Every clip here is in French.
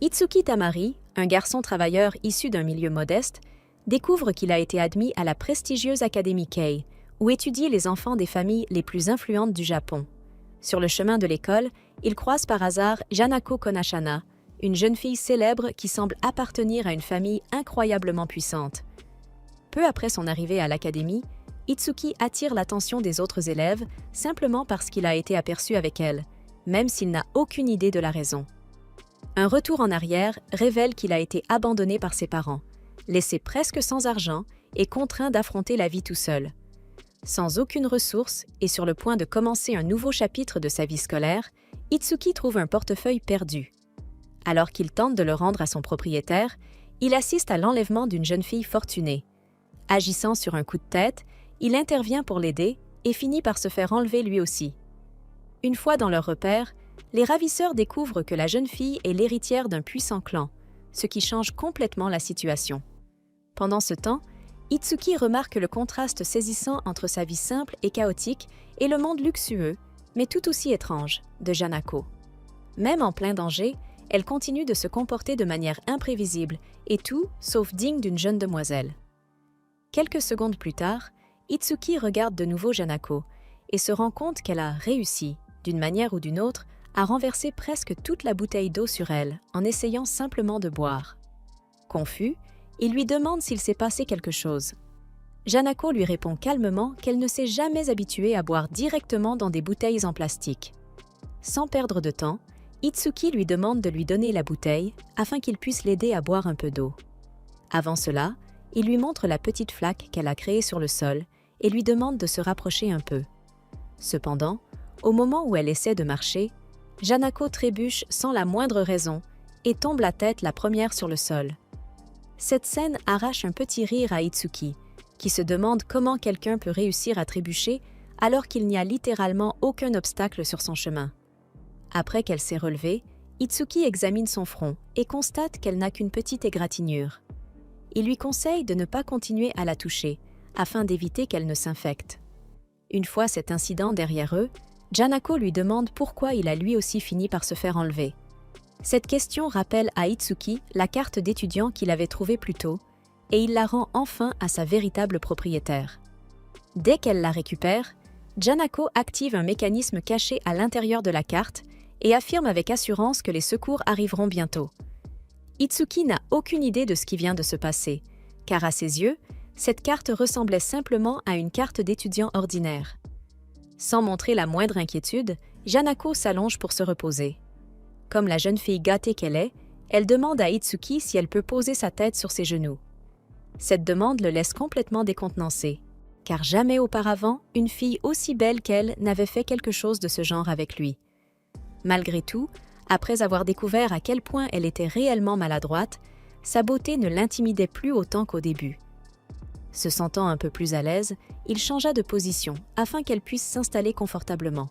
Itsuki Tamari, un garçon travailleur issu d'un milieu modeste, découvre qu'il a été admis à la prestigieuse Académie Kei, où étudient les enfants des familles les plus influentes du Japon. Sur le chemin de l'école, il croise par hasard Janako Konashana, une jeune fille célèbre qui semble appartenir à une famille incroyablement puissante. Peu après son arrivée à l'académie, Itsuki attire l'attention des autres élèves simplement parce qu'il a été aperçu avec elle, même s'il n'a aucune idée de la raison. Un retour en arrière révèle qu'il a été abandonné par ses parents, laissé presque sans argent et contraint d'affronter la vie tout seul. Sans aucune ressource et sur le point de commencer un nouveau chapitre de sa vie scolaire, Itsuki trouve un portefeuille perdu. Alors qu'il tente de le rendre à son propriétaire, il assiste à l'enlèvement d'une jeune fille fortunée. Agissant sur un coup de tête, il intervient pour l'aider et finit par se faire enlever lui aussi. Une fois dans leur repère, les ravisseurs découvrent que la jeune fille est l'héritière d'un puissant clan, ce qui change complètement la situation. Pendant ce temps, Itsuki remarque le contraste saisissant entre sa vie simple et chaotique et le monde luxueux, mais tout aussi étrange, de Janako. Même en plein danger, elle continue de se comporter de manière imprévisible et tout sauf digne d'une jeune demoiselle. Quelques secondes plus tard, Itsuki regarde de nouveau Janako et se rend compte qu'elle a réussi, d'une manière ou d'une autre, à renverser presque toute la bouteille d'eau sur elle en essayant simplement de boire. Confus, il lui demande s'il s'est passé quelque chose. Janako lui répond calmement qu'elle ne s'est jamais habituée à boire directement dans des bouteilles en plastique. Sans perdre de temps, Itsuki lui demande de lui donner la bouteille afin qu'il puisse l'aider à boire un peu d'eau. Avant cela, il lui montre la petite flaque qu'elle a créée sur le sol et lui demande de se rapprocher un peu. Cependant, au moment où elle essaie de marcher, Janako trébuche sans la moindre raison et tombe la tête la première sur le sol. Cette scène arrache un petit rire à Itsuki, qui se demande comment quelqu'un peut réussir à trébucher alors qu'il n'y a littéralement aucun obstacle sur son chemin. Après qu'elle s'est relevée, Itsuki examine son front et constate qu'elle n'a qu'une petite égratignure. Il lui conseille de ne pas continuer à la toucher, afin d'éviter qu'elle ne s'infecte. Une fois cet incident derrière eux, Janako lui demande pourquoi il a lui aussi fini par se faire enlever. Cette question rappelle à Itsuki la carte d'étudiant qu'il avait trouvée plus tôt, et il la rend enfin à sa véritable propriétaire. Dès qu'elle la récupère, Janako active un mécanisme caché à l'intérieur de la carte et affirme avec assurance que les secours arriveront bientôt. Itsuki n'a aucune idée de ce qui vient de se passer, car à ses yeux, cette carte ressemblait simplement à une carte d'étudiant ordinaire. Sans montrer la moindre inquiétude, Janako s'allonge pour se reposer. Comme la jeune fille gâtée qu'elle est, elle demande à Itsuki si elle peut poser sa tête sur ses genoux. Cette demande le laisse complètement décontenancé, car jamais auparavant, une fille aussi belle qu'elle n'avait fait quelque chose de ce genre avec lui. Malgré tout, après avoir découvert à quel point elle était réellement maladroite, sa beauté ne l'intimidait plus autant qu'au début. Se sentant un peu plus à l'aise, il changea de position afin qu'elle puisse s'installer confortablement.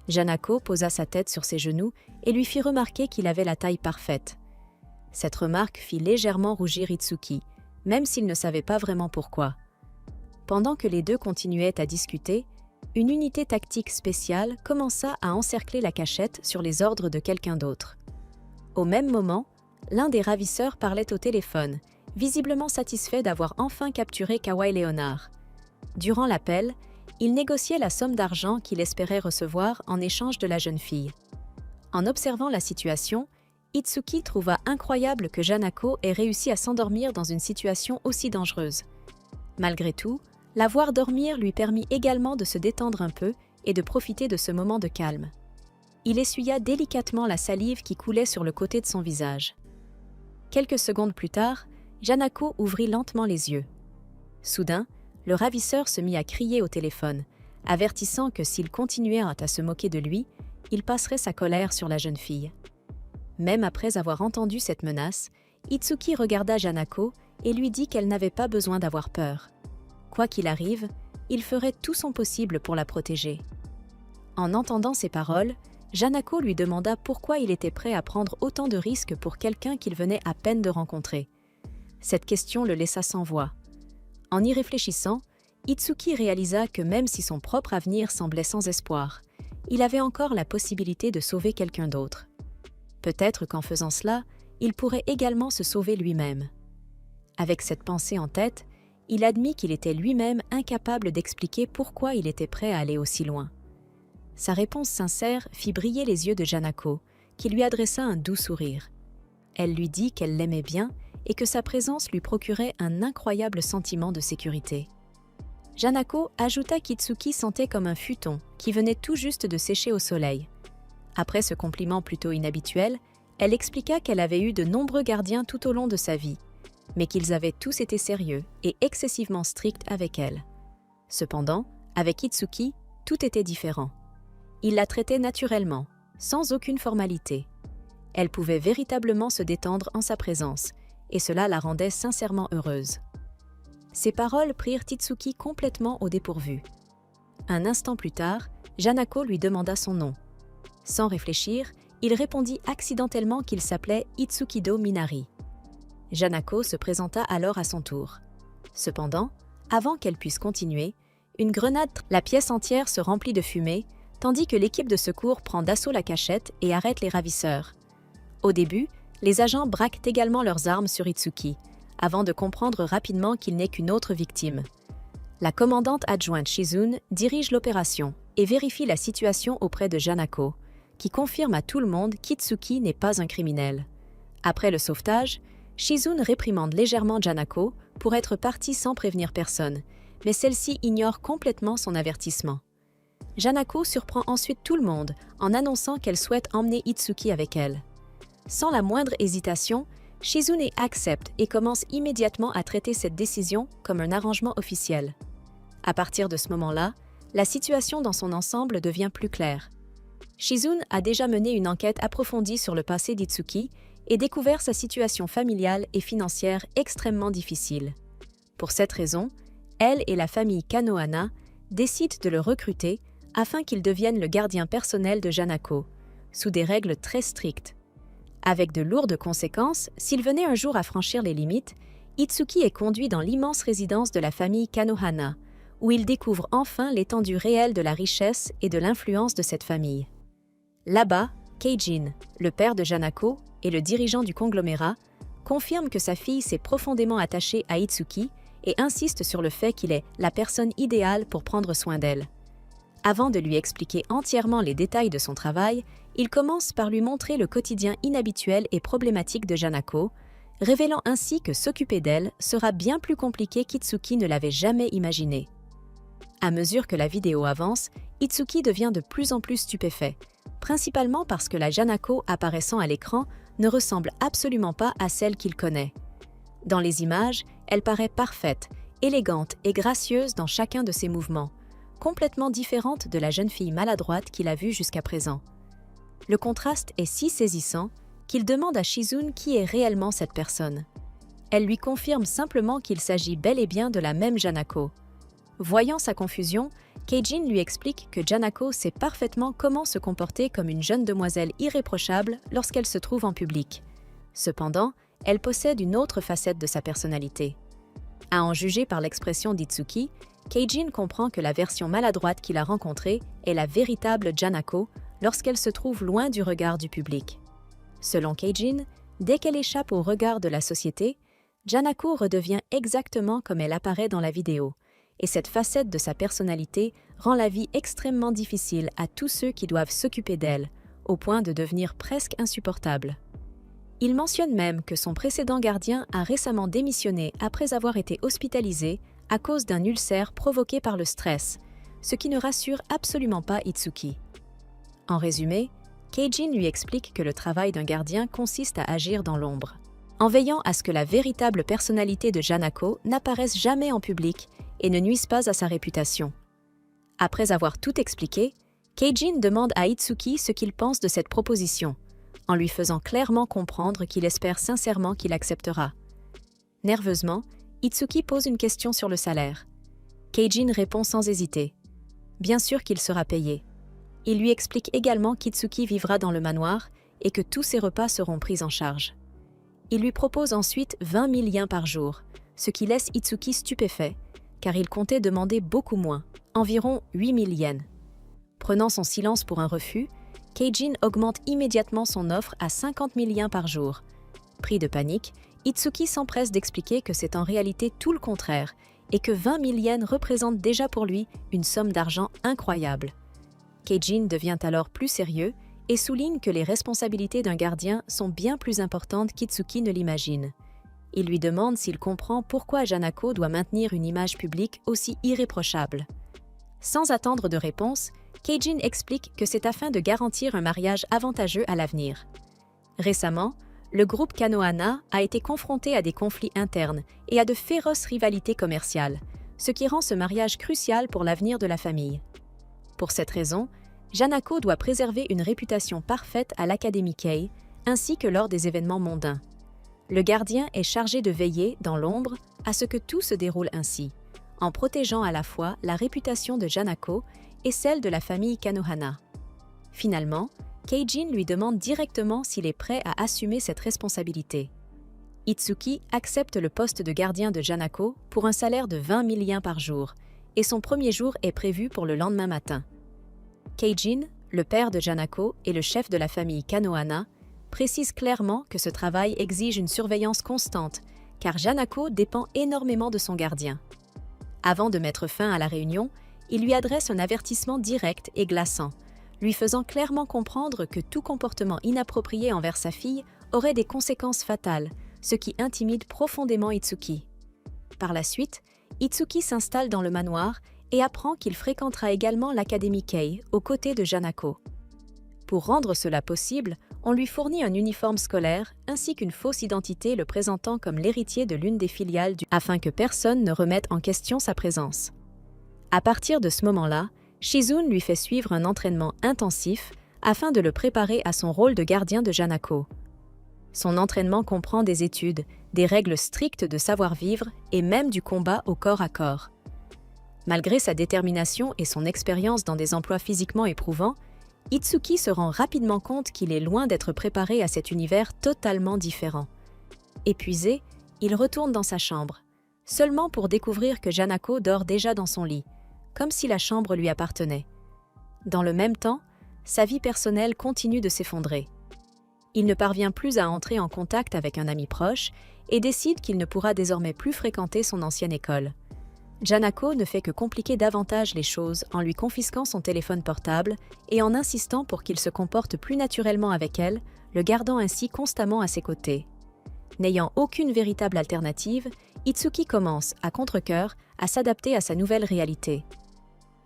Janako posa sa tête sur ses genoux et lui fit remarquer qu'il avait la taille parfaite. Cette remarque fit légèrement rougir Itsuki, même s'il ne savait pas vraiment pourquoi. Pendant que les deux continuaient à discuter, une unité tactique spéciale commença à encercler la cachette sur les ordres de quelqu'un d'autre. Au même moment, l'un des ravisseurs parlait au téléphone, visiblement satisfait d'avoir enfin capturé Kawai Leonard. Durant l'appel, il négociait la somme d'argent qu'il espérait recevoir en échange de la jeune fille. En observant la situation, Itsuki trouva incroyable que Janako ait réussi à s'endormir dans une situation aussi dangereuse. Malgré tout, la voir dormir lui permit également de se détendre un peu et de profiter de ce moment de calme. Il essuya délicatement la salive qui coulait sur le côté de son visage. Quelques secondes plus tard, Janako ouvrit lentement les yeux. Soudain, le ravisseur se mit à crier au téléphone, avertissant que s'il continuait à se moquer de lui, il passerait sa colère sur la jeune fille. Même après avoir entendu cette menace, Itsuki regarda Janako et lui dit qu'elle n'avait pas besoin d'avoir peur. Quoi qu'il arrive, il ferait tout son possible pour la protéger. En entendant ces paroles, Janako lui demanda pourquoi il était prêt à prendre autant de risques pour quelqu'un qu'il venait à peine de rencontrer. Cette question le laissa sans voix. En y réfléchissant, Itsuki réalisa que même si son propre avenir semblait sans espoir, il avait encore la possibilité de sauver quelqu'un d'autre. Peut-être qu'en faisant cela, il pourrait également se sauver lui-même. Avec cette pensée en tête, il admit qu'il était lui-même incapable d'expliquer pourquoi il était prêt à aller aussi loin. Sa réponse sincère fit briller les yeux de Janako, qui lui adressa un doux sourire. Elle lui dit qu'elle l'aimait bien et que sa présence lui procurait un incroyable sentiment de sécurité. Janako ajouta qu'Itsuki sentait comme un futon qui venait tout juste de sécher au soleil. Après ce compliment plutôt inhabituel, elle expliqua qu'elle avait eu de nombreux gardiens tout au long de sa vie, mais qu'ils avaient tous été sérieux et excessivement stricts avec elle. Cependant, avec Itsuki, tout était différent. Il la traitait naturellement, sans aucune formalité. Elle pouvait véritablement se détendre en sa présence, et cela la rendait sincèrement heureuse. Ces paroles prirent Itsuki complètement au dépourvu. Un instant plus tard, Janako lui demanda son nom. Sans réfléchir, il répondit accidentellement qu'il s'appelait Itsukido Minari. Janako se présenta alors à son tour. Cependant, avant qu'elle puisse continuer, une grenade, la pièce entière se remplit de fumée, tandis que l'équipe de secours prend d'assaut la cachette et arrête les ravisseurs. Au début, les agents braquent également leurs armes sur Itsuki, avant de comprendre rapidement qu'il n'est qu'une autre victime. La commandante adjointe Shizune dirige l'opération et vérifie la situation auprès de Janako, qui confirme à tout le monde qu'Itsuki n'est pas un criminel. Après le sauvetage, Shizune réprimande légèrement Janako pour être partie sans prévenir personne, mais celle-ci ignore complètement son avertissement. Janako surprend ensuite tout le monde en annonçant qu'elle souhaite emmener Itsuki avec elle. Sans la moindre hésitation, Shizune accepte et commence immédiatement à traiter cette décision comme un arrangement officiel. À partir de ce moment-là, la situation dans son ensemble devient plus claire. Shizune a déjà mené une enquête approfondie sur le passé d'Itsuki et découvert sa situation familiale et financière extrêmement difficile. Pour cette raison, elle et la famille Kanohana décident de le recruter afin qu'il devienne le gardien personnel de Janako, sous des règles très strictes. Avec de lourdes conséquences, s'il venait un jour à franchir les limites, Itsuki est conduit dans l'immense résidence de la famille Kanohana, où il découvre enfin l'étendue réelle de la richesse et de l'influence de cette famille. Là-bas, Keijin, le père de Janako et le dirigeant du conglomérat, confirme que sa fille s'est profondément attachée à Itsuki et insiste sur le fait qu'il est la personne idéale pour prendre soin d'elle. Avant de lui expliquer entièrement les détails de son travail, il commence par lui montrer le quotidien inhabituel et problématique de Janako, révélant ainsi que s'occuper d'elle sera bien plus compliqué qu'Itsuki ne l'avait jamais imaginé. À mesure que la vidéo avance, Itsuki devient de plus en plus stupéfait, principalement parce que la Janako apparaissant à l'écran ne ressemble absolument pas à celle qu'il connaît. Dans les images, elle paraît parfaite, élégante et gracieuse dans chacun de ses mouvements, complètement différente de la jeune fille maladroite qu'il a vue jusqu'à présent. Le contraste est si saisissant qu'il demande à Shizune qui est réellement cette personne. Elle lui confirme simplement qu'il s'agit bel et bien de la même Janako. Voyant sa confusion, Keijin lui explique que Janako sait parfaitement comment se comporter comme une jeune demoiselle irréprochable lorsqu'elle se trouve en public. Cependant, elle possède une autre facette de sa personnalité. À en juger par l'expression d'Itsuki, Keijin comprend que la version maladroite qu'il a rencontrée est la véritable Janako lorsqu'elle se trouve loin du regard du public. Selon Keijin, dès qu'elle échappe au regard de la société, Janako redevient exactement comme elle apparaît dans la vidéo, et cette facette de sa personnalité rend la vie extrêmement difficile à tous ceux qui doivent s'occuper d'elle, au point de devenir presque insupportable. Il mentionne même que son précédent gardien a récemment démissionné après avoir été hospitalisé à cause d'un ulcère provoqué par le stress, ce qui ne rassure absolument pas Itsuki. En résumé, Keijin lui explique que le travail d'un gardien consiste à agir dans l'ombre, en veillant à ce que la véritable personnalité de Janako n'apparaisse jamais en public et ne nuise pas à sa réputation. Après avoir tout expliqué, Keijin demande à Itsuki ce qu'il pense de cette proposition, en lui faisant clairement comprendre qu'il espère sincèrement qu'il acceptera. Nerveusement, Itsuki pose une question sur le salaire. Keijin répond sans hésiter. Bien sûr qu'il sera payé. Il lui explique également qu'Itsuki vivra dans le manoir et que tous ses repas seront pris en charge. Il lui propose ensuite 20 000 yens par jour, ce qui laisse Itsuki stupéfait, car il comptait demander beaucoup moins, environ 8 000 yens. Prenant son silence pour un refus, Keijin augmente immédiatement son offre à 50 000 yens par jour. Pris de panique, Itsuki s'empresse d'expliquer que c'est en réalité tout le contraire et que 20 000 yens représentent déjà pour lui une somme d'argent incroyable. Keijin devient alors plus sérieux et souligne que les responsabilités d'un gardien sont bien plus importantes qu'Itsuki ne l'imagine. Il lui demande s'il comprend pourquoi Janako doit maintenir une image publique aussi irréprochable. Sans attendre de réponse, Keijin explique que c'est afin de garantir un mariage avantageux à l'avenir. Récemment, le groupe Kanohana a été confronté à des conflits internes et à de féroces rivalités commerciales, ce qui rend ce mariage crucial pour l'avenir de la famille. Pour cette raison, Janako doit préserver une réputation parfaite à l'Académie Kei, ainsi que lors des événements mondains. Le gardien est chargé de veiller, dans l'ombre, à ce que tout se déroule ainsi, en protégeant à la fois la réputation de Janako et celle de la famille Kanohana. Finalement, Keijin lui demande directement s'il est prêt à assumer cette responsabilité. Itsuki accepte le poste de gardien de Janako pour un salaire de 20 000 yens par jour, et son premier jour est prévu pour le lendemain matin. Keijin, le père de Janako et le chef de la famille Kanohana, précise clairement que ce travail exige une surveillance constante, car Janako dépend énormément de son gardien. Avant de mettre fin à la réunion, il lui adresse un avertissement direct et glaçant, lui faisant clairement comprendre que tout comportement inapproprié envers sa fille aurait des conséquences fatales, ce qui intimide profondément Itsuki. Par la suite, Itsuki s'installe dans le manoir et apprend qu'il fréquentera également l'Académie Kei aux côtés de Janako. Pour rendre cela possible, on lui fournit un uniforme scolaire ainsi qu'une fausse identité le présentant comme l'héritier de l'une des filiales afin que personne ne remette en question sa présence. À partir de ce moment-là, Shizune lui fait suivre un entraînement intensif afin de le préparer à son rôle de gardien de Janako. Son entraînement comprend des études, des règles strictes de savoir-vivre et même du combat au corps à corps. Malgré sa détermination et son expérience dans des emplois physiquement éprouvants, Itsuki se rend rapidement compte qu'il est loin d'être préparé à cet univers totalement différent. Épuisé, il retourne dans sa chambre, seulement pour découvrir que Janako dort déjà dans son lit, comme si la chambre lui appartenait. Dans le même temps, sa vie personnelle continue de s'effondrer. Il ne parvient plus à entrer en contact avec un ami proche et décide qu'il ne pourra désormais plus fréquenter son ancienne école. Janako ne fait que compliquer davantage les choses en lui confisquant son téléphone portable et en insistant pour qu'il se comporte plus naturellement avec elle, le gardant ainsi constamment à ses côtés. N'ayant aucune véritable alternative, Itsuki commence, à contre-cœur, à s'adapter à sa nouvelle réalité.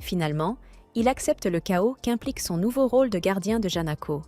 Finalement, il accepte le chaos qu'implique son nouveau rôle de gardien de Janako.